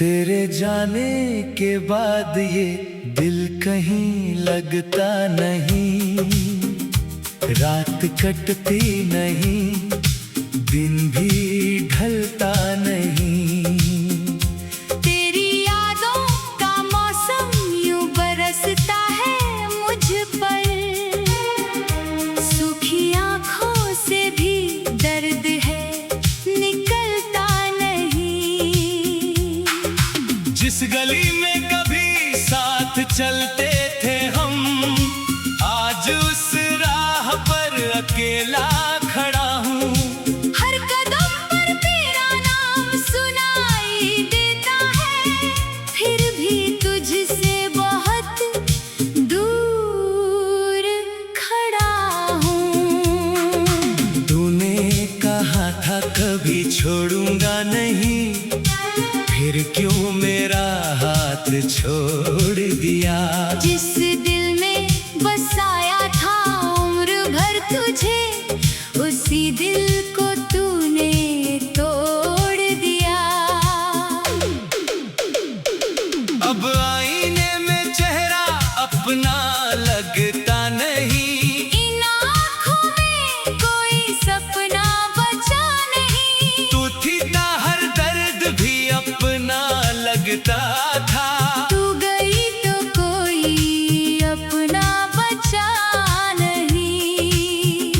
तेरे जाने के बाद ये दिल कहीं लगता नहीं, रात कटती नहीं, दिन भी ढलता नहीं। तेरी यादों का मौसम यूं बरसता है मुझ पर, सूखी आँखों से भी दर्द है निकलता नहीं। जिस गली में कभी साथ चलते थे हम, आज उस राह पर अकेला खड़ा हूँ। हर कदम पर तेरा नाम सुनाई देता है, फिर भी तुझसे बहुत दूर खड़ा हूँ। तूने कहा था कभी छोड़ूंगा नहीं, फिर क्यों मेरा हाथ छोड़ दिया। जिस दिल में बसाया था उम्र भर तुझे, उसी दिल को तूने तोड़ दिया। अब आईने में चेहरा अपना लगता नहीं, इन आँखों में कोई सपना बचा नहीं। तू थी ना हर दर्द भी अपना लगता था। तू गई तो कोई अपना बचा नहीं।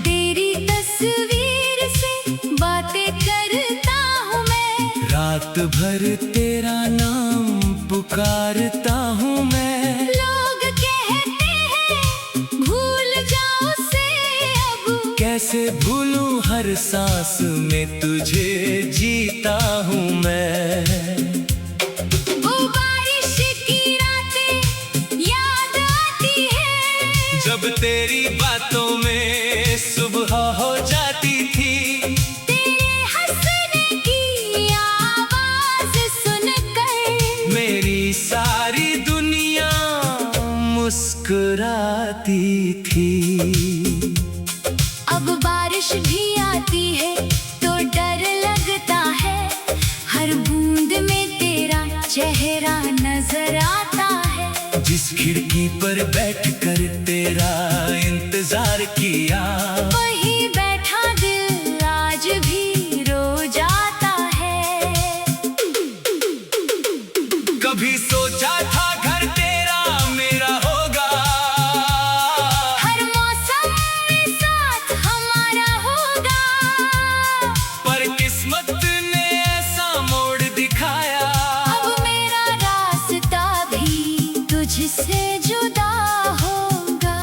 तेरी तस्वीर से बातें करता हूँ मैं, रात भर तेरा नाम पुकारता हूँ मैं। लोग कहते हैं भूल जाओ उसे अब, कैसे भूलूं हर सांस में तुझे जीता हूँ मैं। वो बारिश की रातें याद आती है, जब तेरी बातों में सुबह हो जाती थी। तेरे हंसने की आवाज सुनकर मेरी सारी दुनिया मुस्कुराती थी। अब बारिश भी आती है तो डर लगता है, हर बूंद में तेरा चेहरा नजर आता है। जिस खिड़की पर बैठकर तेरा इंतजार किया, वहीं बैठा दिल आज भी रो जाता है। कभी सोचा था घर तेरा मेरा होगा, हर मौसम में साथ हमारा होगा, पर किस्मत ने ऐसा मोड़ दिखाया। अब मेरा रास्ता भी तुझसे जुदा होगा।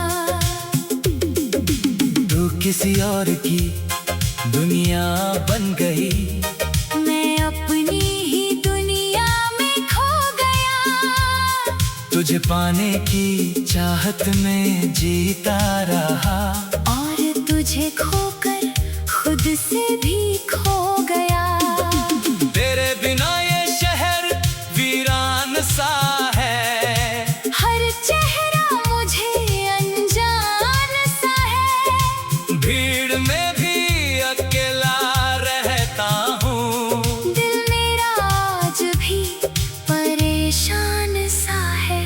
तू किसी और की दुनिया बन गई, मैं अपनी ही दुनिया में खो गया। तुझे पाने की चाहत में जीता रहा, और तुझे खोकर खुद से भी खो गया। तेरे बिना ये शहर वीरान सा है, हर चेहरा मुझे अनजान सा है। भीड़ में भी अकेला रहता हूँ। दिल मेरा आज भी परेशान सा है।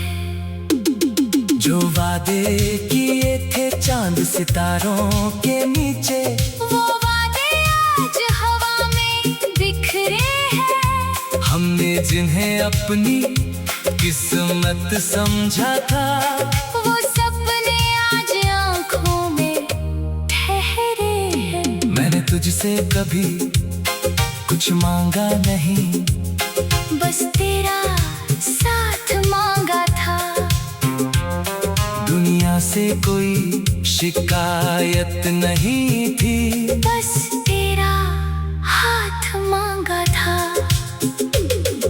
जो वादे किए थे चांद सितारों के नीचे, वो वादे आज हवा में बिखरे हैं। हमने जिन्हें अपनी किस्मत समझा था, वो सपने आज आँखों में ठहरे हैं। मैंने तुझसे कभी कुछ मांगा नहीं, बस तेरा साथ मांगा था। दुनिया से कोई शिकायत नहीं थी, बस तेरा हाथ मांगा था।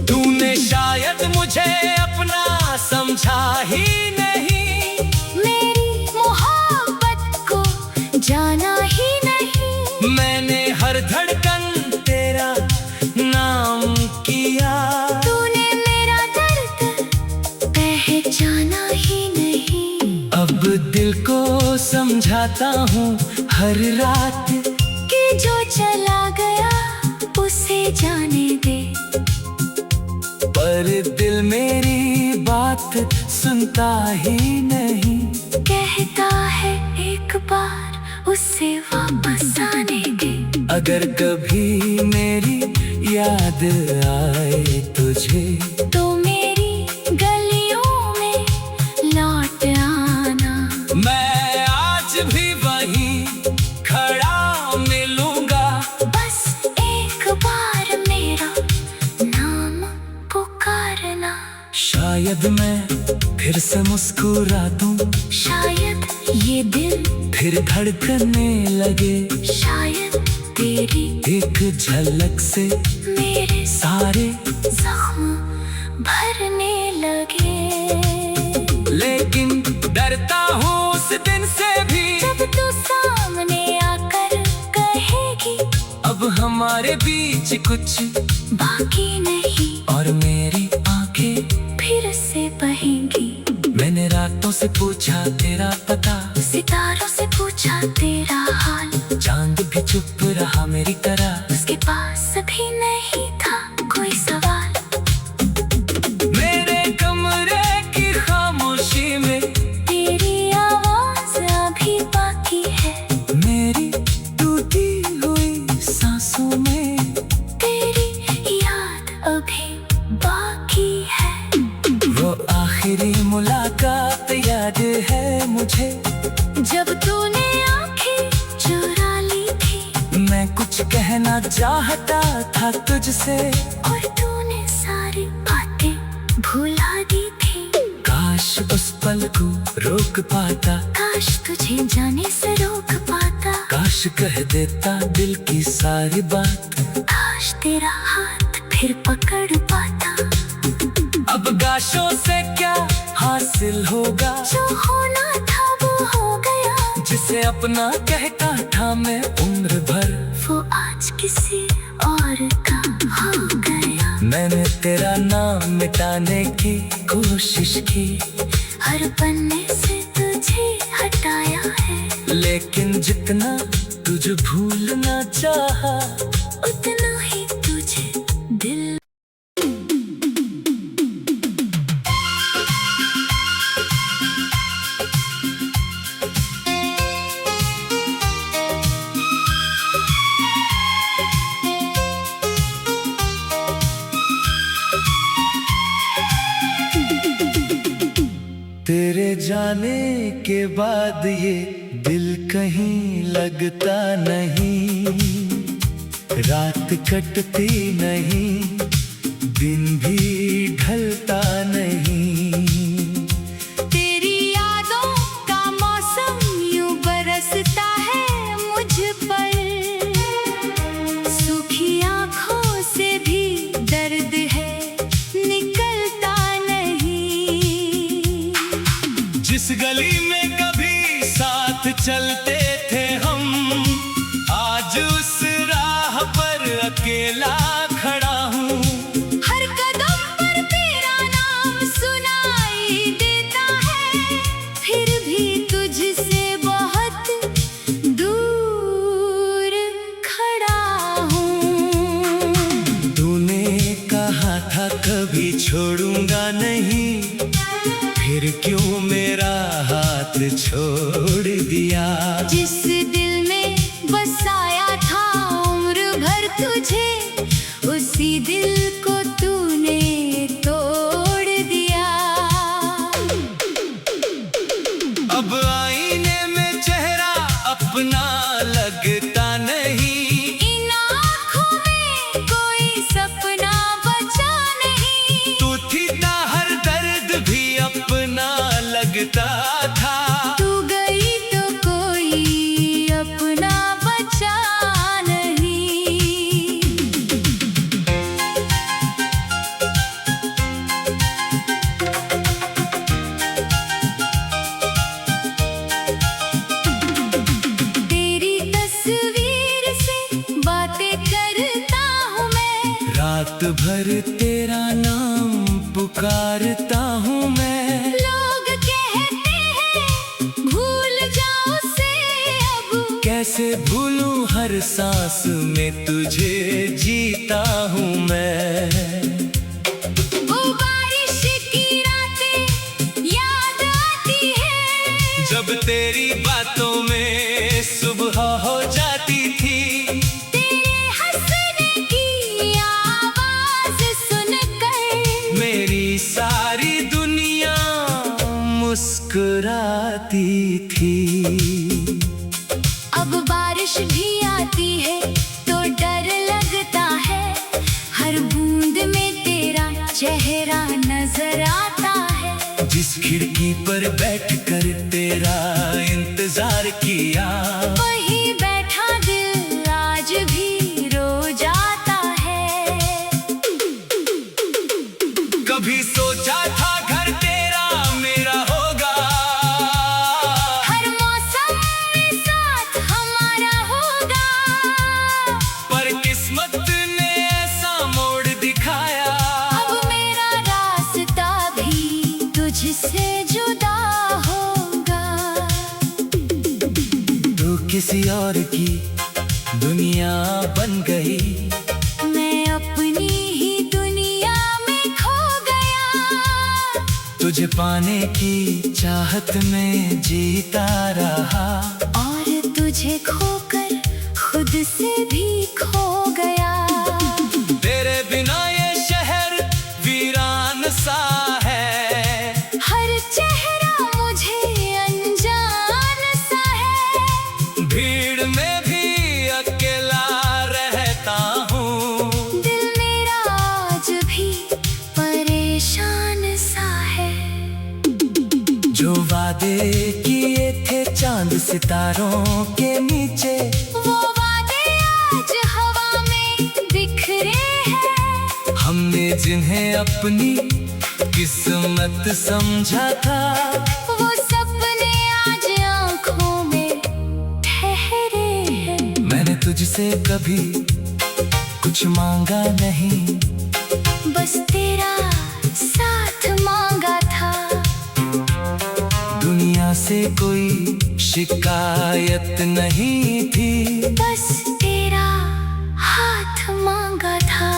तूने शायद मुझे अपना समझा ही नहीं, मेरी मोहब्बत को जाना ही नहीं। मैंने हर धड़कन तेरा नाम किया। तूने मेरा दर्द पहचाना ही नहीं। समझाता हूँ हर रात कि जो चला गया उसे जाने दे। पर दिल मेरी बात सुनता ही नहीं, कहता है एक बार उसे वापस आने दे। अगर कभी मेरी याद आए तुझे तो मेरी गलियों में लौट आना। मैं आज भी वहीं खड़ा मिलूंगा, बस एक बार मेरा नाम पुकारना। शायद मैं फिर से मुस्कुरा दूं, शायद ये दिल फिर धड़कने लगे। शायद तेरी एक झलक से मेरे सारे जख्म भरने लगे। लेकिन डरता हूँ उस दिन से भी, जब तू सामने आकर कहेगी अब हमारे बीच कुछ बाकी नहीं, और मेरी आंखें फिर से बहेंगी। मैंने रातों से पूछा तेरा पता, सितारों से पूछा तेरा हाल। चांद भी चुप रहा मेरी तरह, उसके पास भी नहीं था कोई सवाल। मेरे कमरे की खामोशी में तेरी आवाज अभी बाकी है, मेरी टूटी हुई सांसों में तेरी याद अभी बाकी है। वो आखिरी मुलाकात याद है मुझे, जब तूने आंखें चुरा ली थी, मैं कुछ कहना चाहता था तुझसे, और तूने सारी बातें भुला दी थी। काश उस पल को रोक पाता, काश तुझे जाने से रोक पाता। काश कह देता दिल की सारी बात, काश तेरा हाथ फिर पकड़ पाता। अब गाशों से क्या हासिल होगा, जो होना था वो हो गया। जिसे अपना कहता था मैं उम्र भर, वो आज किसी और का हो गया। मैंने तेरा नाम मिटाने की कोशिश की, हर पन्ने से तुझे हटाया है, लेकिन जितना तुझे भूलना चाहा, उतना ही तुझे दिल। तेरे जाने के बाद ये दिल कहीं लगता नहीं, रात कटती नहीं, दिन भी ढलता नहीं। तेरी यादों का मौसम यूं बरसता है मुझ पर, सूखी आँखों से भी दर्द है निकलता नहीं। जिस गली में कभी साथ चलते थे हम, आज उस राह पर अकेला खड़ा हूँ। हर कदम पर तेरा नाम सुनाई देता है, फिर भी तुझसे बहुत दूर खड़ा हूँ। तूने कहा था कभी छोड़ूंगा नहीं, फिर क्यों मेरा हाथ छोड़ दिया। जिस दिल में बसाया था उम्र भर तुझे, उसी दिल को तूने तोड़ दिया। अब आईने में चेहरा अपना लगता नहीं, इन आँखों में कोई सपना बचा नहीं। तू थी ना हर दर्द भी अपना लगता था। तू गई तो कोई अपना बचा नहीं। तेरी तस्वीर से बातें करता हूँ मैं, रात भर तेरा नाम पुकारता हूँ मैं। लोग कहते हैं भूल जाओ उसे, कैसे भूलूं हर सांस में तुझे जीता हूँ मैं। वो बारिश की रातें याद आती है, जब तेरी बातों में सुबह हो जाती थी। तेरे हंसने की आवाज सुनकर मेरी सारी दुनिया मुस्कुराती थी। अब बारिश भी आती है तो डर लगता है, हर बूंद में तेरा चेहरा नजर आता है। जिस खिड़की पर बैठकर तेरा इंतजार किया, वहीं बैठा दिल आज भी रो जाता है। कभी सोचा था घर तेरा मेरा होगा, हर मौसम में साथ हमारा होगा, पर किस्मत ने ऐसा मोड़ दिखाया। अब मेरा रास्ता भी तुझसे जुदा होगा। तू किसी और की दुनिया बन गई, मैं अपनी ही दुनिया में खो गया। तुझे पाने की चाहत में जीता रहा, और तुझे खोकर खुद से भी खो गया। तेरे बिना ये शहर वीरान सा है, हर चेहरा मुझे अनजान सा है। भीड़ में भी अकेला रहता हूँ। दिल मेरा आज भी परेशान सा है। जो वादे किए थे चांद सितारों के नीचे, वो वादे आज हवा में बिखरे हैं। हमने जिन्हें अपनी किस्मत समझा था, वो सपने आज आंखों में ठहरे हैं। मैंने तुझसे कभी कुछ मांगा नहीं, बस तेरा साथ मांगा था। दुनिया से कोई शिकायत नहीं थी, बस तेरा हाथ मांगा था।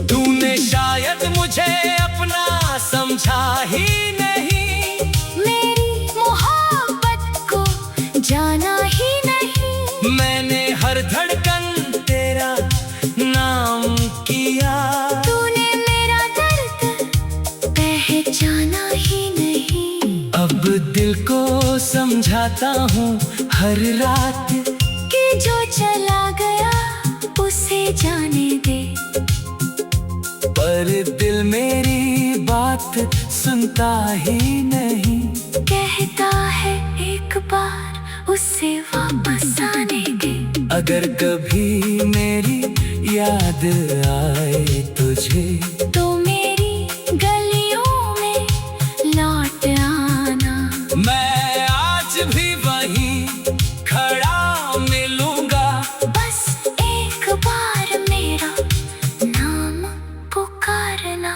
तूने शायद मुझे अपना समझा ही नहीं, मेरी मोहब्बत को जाना ही नहीं। मैंने हर धड़कन तेरा नाम किया। तूने मेरा दर्द पहचाना ही नहीं। अब दिल को समझाता हूँ हर रात, कि जो चला गया उसे जाने दे। पर दिल मेरी बात सुनता ही नहीं। कहता है एक बार उसे वापस आने दे। अगर कभी मेरी याद आए तुझे, तो मेरी गलियों में लौट आना। मैं आज भी वहीं खड़ा मिलूंगा। बस एक बार मेरा नाम पुकारना।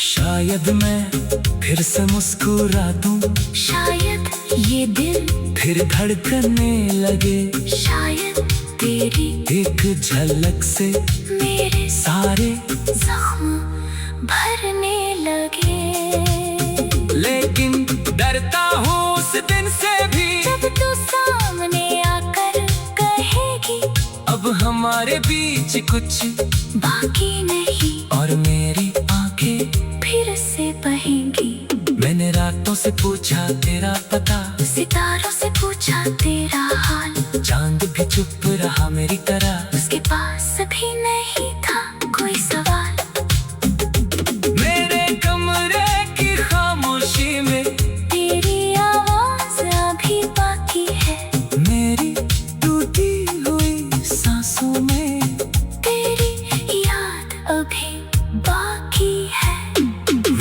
शायद मैं फिर से मुस्कुरा दूं, शायद ये दिल फिर धड़कने लगे। शायद तेरी एक झलक से मेरे सारे जख्म भरने लगे। लेकिन डरता हूँ उस दिन से भी, जब तू सामने आकर कहेगी अब हमारे बीच कुछ बाकी नहीं, और मेरी आंखें फिर से बहेंगी। मैंने रातों से पूछा तेरा पता, सितारों से पूछा तेरा हाल। चांद भी चुप रहा मेरी तरह। उसके पास भी नहीं था कोई सवाल। मेरे कमरे की खामोशी में तेरी आवाज अभी बाकी है। मेरी टूटी हुई सांसों में तेरी याद अभी बाकी है।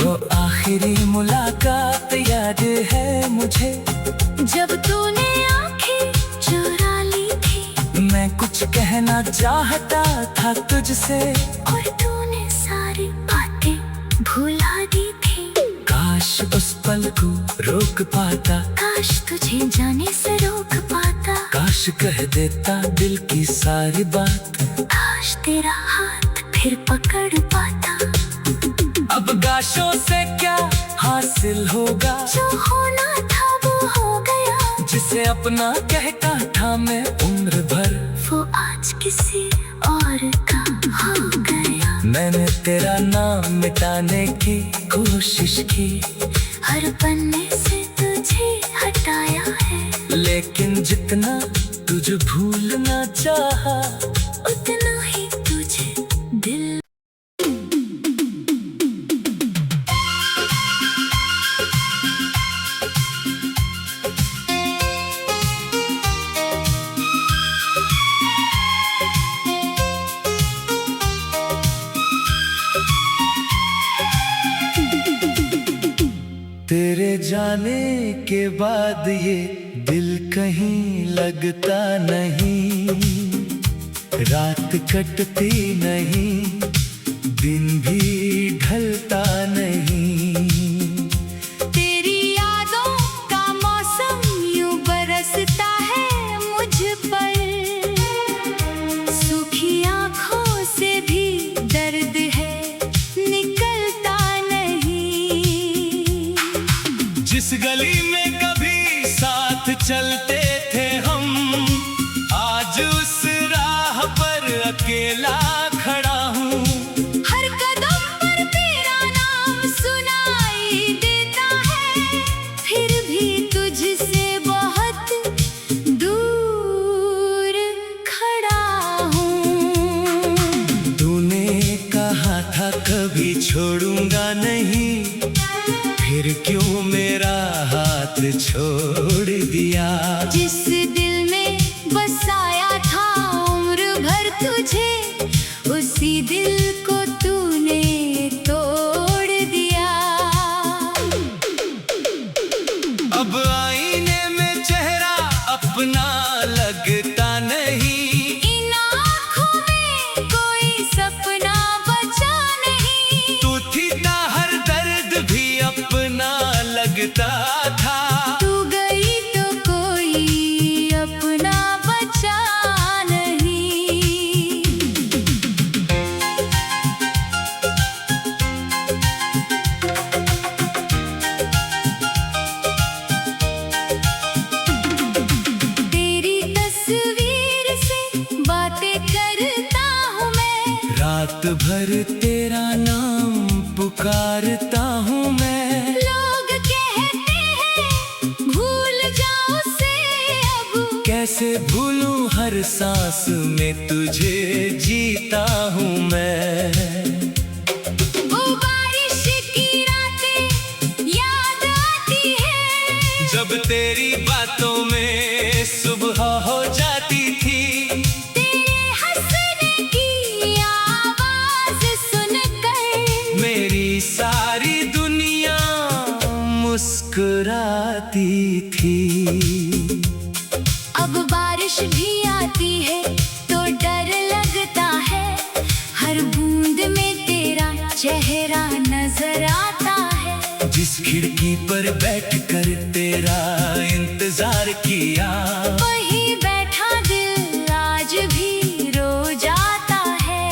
वो आखिरी मुलाकात याद है मुझे, जब तूने आंखें चुरा ली थी। मैं कुछ कहना चाहता था तुझसे, और तूने सारी बातें भुला दी थी। काश उस पल को रोक पाता, काश तुझे जाने से रोक पाता। काश कुछ कह देता दिल की सारी बात। काश तेरा हाथ फिर पकड़ पाता। अब गाशों से क्या हासिल होगा, जो होना था वो हो गया। जिसे अपना कहता था मैं उम्र भर, वो आज किसी और का हो गया। मैंने तेरा नाम मिटाने की कोशिश की, हर पन्ने से तुझे हटाया है। लेकिन जितना तुझे भूलना चाहा, उतना ही तुझे दिल। तेरे जाने के बाद ये दिल कहीं लगता नहीं, रात कटती नहीं, दिन भी ढलता नहीं। तेरी यादों का मौसम यूं बरसता है मुझ पर। सूखी आँखों से भी दर्द है निकलता नहीं। जिस गली में कभी साथ चलते थे हम, आज उस राह पर अकेला खड़ा हूँ। हर कदम पर तेरा नाम सुनाई देता है, फिर भी तुझसे बहुत दूर खड़ा हूँ। तूने कहा था कभी छोड़ूंगा नहीं, फिर क्यों मेरा हाथ छोड़ दिया। जिस दिल में बसाया था उम्र भर तुझे, उसी दिल को तूने तोड़ दिया। अब आईने में चेहरा अपना लगता नहीं, इन आँखों में कोई सपना बचा नहीं। तू थी ना हर दर्द भी अपना लगता था। तू गई तो कोई अपना बचा नहीं। तेरी तस्वीर से बातें करता हूँ मैं, रात भर तेरा नाम पुकारता हूँ मैं। लोग कहते हैं भूल जाओ उसे अब। कैसे भूलूं हर सांस में तुझे जीता हूँ मैं। वो बारिश की रातें याद आती है, जब तेरी बातों में सुबह हो जाती थी। तेरे हंसने की आवाज सुनकर मेरी सारी दुनिया मुस्कुराती थी। अब बारिश भी आती है तो डर लगता है। हर बूंद में तेरा चेहरा नजर आता है। जिस खिड़की पर बैठकर तेरा इंतजार किया, वहीं बैठा दिल आज भी रो जाता है।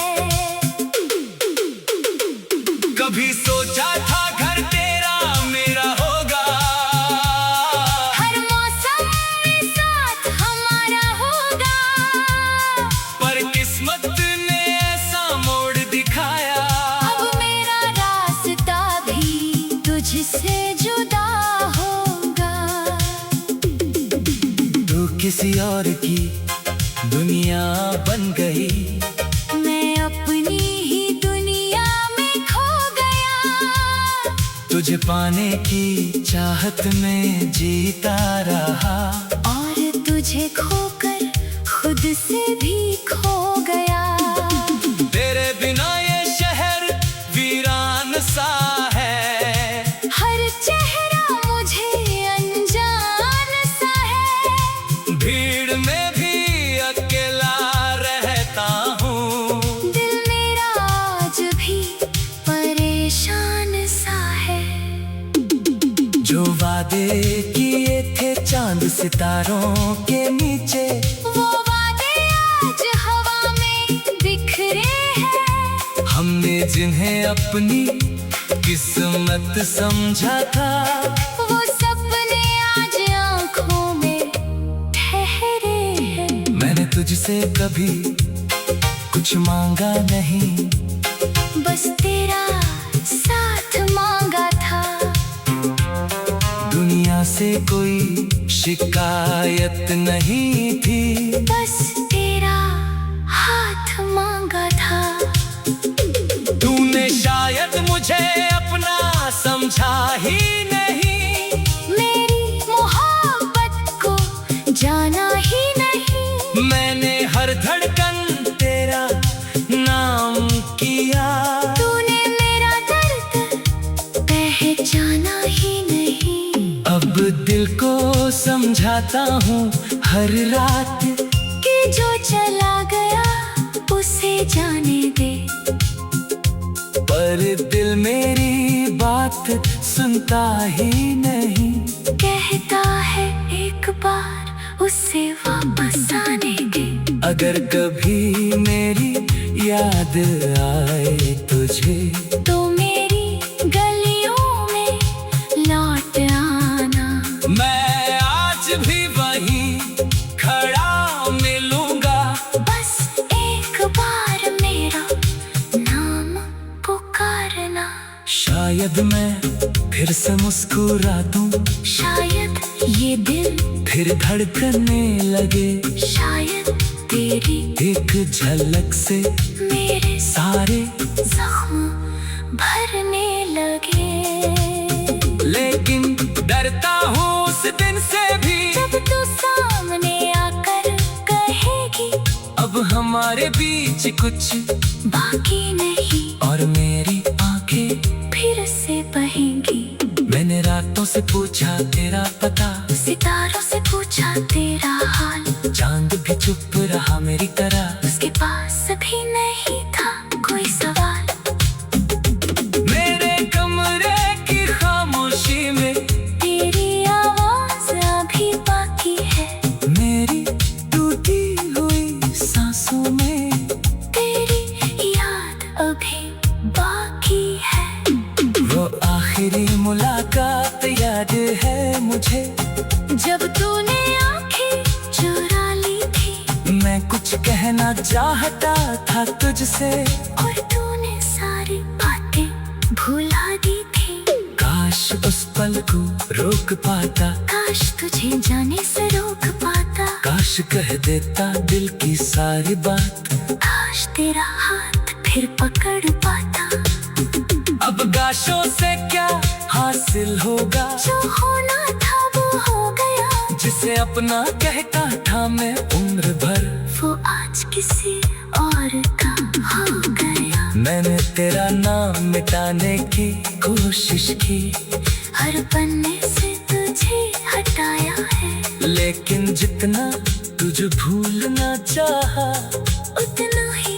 कभी सोचा था घर तेरा मेरा होगा, हर मौसम में साथ हमारा होगा। पर किस्मत ने ऐसा मोड़ दिखाया। अब मेरा रास्ता भी तुझसे जुदा होगा। तू किसी और की दुनिया बन गई, मैं अपनी ही दुनिया में खो गया। तुझे पाने की चाहत में जीता रहा, और तुझे खोकर खुद से भी खो गया। तेरे बिना ये शहर वीरान सा है। हर चेहरा मुझे अनजान सा है। भीड़ में भी अकेला रहता हूँ। दिल मेरा आज भी परेशान सा है। जो वादे किए थे चांद सितारों के नीचे, जिन्हें अपनी किस्मत समझा था, वो सपने आज आंखों में ठहरे हैं। मैंने तुझसे कभी कुछ मांगा नहीं, बस तेरा साथ मांगा था। दुनिया से कोई शिकायत नहीं थी, बस तेरा हाथ मांगा था। तूने शायद मुझे अपना समझा ही नहीं, मेरी मोहब्बत को जाना ही नहीं। मैंने हर धड़कन तेरा नाम किया, तूने मेरा दर्द पहचाना ही नहीं। अब दिल को समझाता हूँ हर रात कि जो चला गया उसे जाने दे। पर दिल मेरी बात सुनता ही नहीं, कहता है एक बार उसे वापस आने दे। अगर कभी मेरी याद आए तुझे, तो मेरी गलियों में लौट आना। मैं आज भी वहीं खड़ा मिलूंगा, बस एक बार मेरा नाम पुकारना। शायद मैं फिर से मुस्कुरा दूं, शायद ये दिल फिर धड़कने लगे, शायद तेरी एक झलक से मेरे सारे जख्म भरने लगे। लेकिन डरता हूँ उस दिन से भी, जब तू सामने आकर कहेगी अब हमारे बीच कुछ बाकी नहीं, और मेरी आंखें फिर से बहेंगी। मैंने रातों से पूछा तेरा पता, सितारों से पूछा तेरा हाल, चांद भी चुप रहा मेरी तरह, उसके पास भी नहीं था कोई सवाल। मेरे कमरे की खामोशी में तेरी आवाज अभी बाकी है, मेरी टूटी हुई सांसों में तेरी याद अभी बाकी है। वो आखिरी मुलाकात याद है मुझे, जब तूने आंखें चुरा ली थी, मैं कुछ कहना चाहता था तुझसे, और तूने सारी बातें भुला दी थी। काश उस पल को रोक पाता, काश तुझे जाने से रोक पाता, काश कह देता दिल की सारी बात, काश तेरा हाथ फिर पकड़ पाता। अब गाशों से क्या हासिल होगा, जो होना था वो हो गया, जिसे अपना कहता था मैं उम्र भर, वो आज किसी और का हो गया। मैंने तेरा नाम मिटाने की कोशिश की, हर पन्ने से तुझे हटाया है, लेकिन जितना तुझे भूलना चाहा, उतना ही